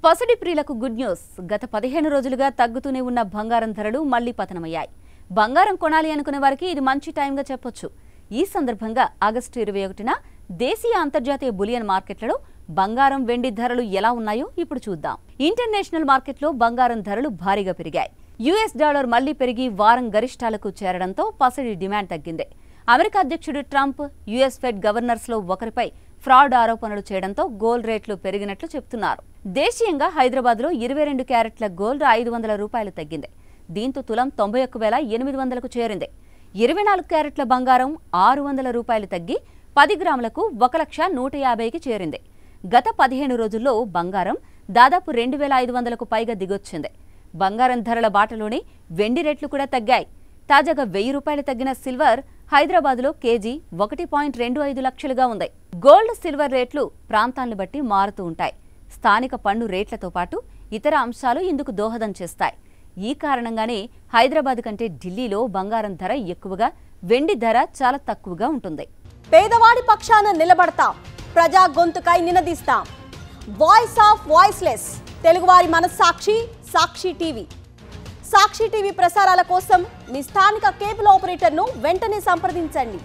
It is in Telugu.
పసిడి ప్రియులకు గుడ్ న్యూస్. గత 15 రోజులుగా తగ్గుతూనే ఉన్న బంగారం ధరలు మళ్లీ పతనమయ్యాయి. బంగారం కొనాలి అనుకునే వారికి ఇది మంచి టైంగా చెప్పొచ్చు. ఈ సందర్భంగా ఆగస్టు 21న దేశీయ అంతర్జాతీయ బులియన్ మార్కెట్లలో బంగారం వెండి ధరలు ఎలా ఉన్నాయో ఇప్పుడు చూద్దాం. ఇంటర్నేషనల్ మార్కెట్లో బంగారం ధరలు భారీగా పెరిగాయి. యుఎస్ డాలర్ మళ్లీ పెరిగి వారం గరిష్టాలకు చేరడంతో పసిడి డిమాండ్ తగ్గింది. అమెరికా అధ్యక్షుడు ట్రంప్, యుఎస్ ఫెడ్ గవర్నర్స్లో ఒకరిపై ఫ్రాడ్ ఆరోపణలు చేయడంతో గోల్డ్ రేట్లు పెరిగినట్లు చెబుతున్నారు. దేశీయంగా హైదరాబాద్లో 22 క్యారెట్ల గోల్డ్ 500 రూపాయలు తగ్గింది. దీంతో తులం 91,800కు చేరింది. 24 క్యారెట్ల బంగారం 600 రూపాయలు తగ్గి 10 గ్రాములకు 1,150,000కి చేరింది. గత 15 రోజుల్లో బంగారం దాదాపు 2,500కు పైగా దిగొచ్చింది. బంగారం ధరల బాటలోనే వెండి రేట్లు కూడా తగ్గాయి. తాజాగా 1,000 రూపాయలు తగ్గిన సిల్వర్ హైదరాబాద్లో కేజీ 1.25 లక్షలుగా ఉంది. గోల్డ్, సిల్వర్ రేట్లు ప్రాంతాలను బట్టి మారుతూ ఉంటాయి. స్థానిక పన్ను రేట్లతో పాటు ఇతర అంశాలు ఇందుకు దోహదం చేస్తాయి. ఈ కారణంగానే హైదరాబాద్ కంటే ఢిల్లీలో బంగారం ధర ఎక్కువగా, వెండి ధర చాలా తక్కువగా ఉంటుంది. పేదవాడి పక్షాన నిలబడతాం, ప్రజా గొంతుకై నినదిస్తాం. వాయిస్ ఆఫ్ వాయిస్లెస్, తెలుగువారి మనస్సాక్షి, సాక్షి టీవీ. సాక్షి టీవీ ప్రసారాల కోసం మీ స్థానిక కేబుల్ ఆపరేటర్ను వెంటనే సంప్రదించండి.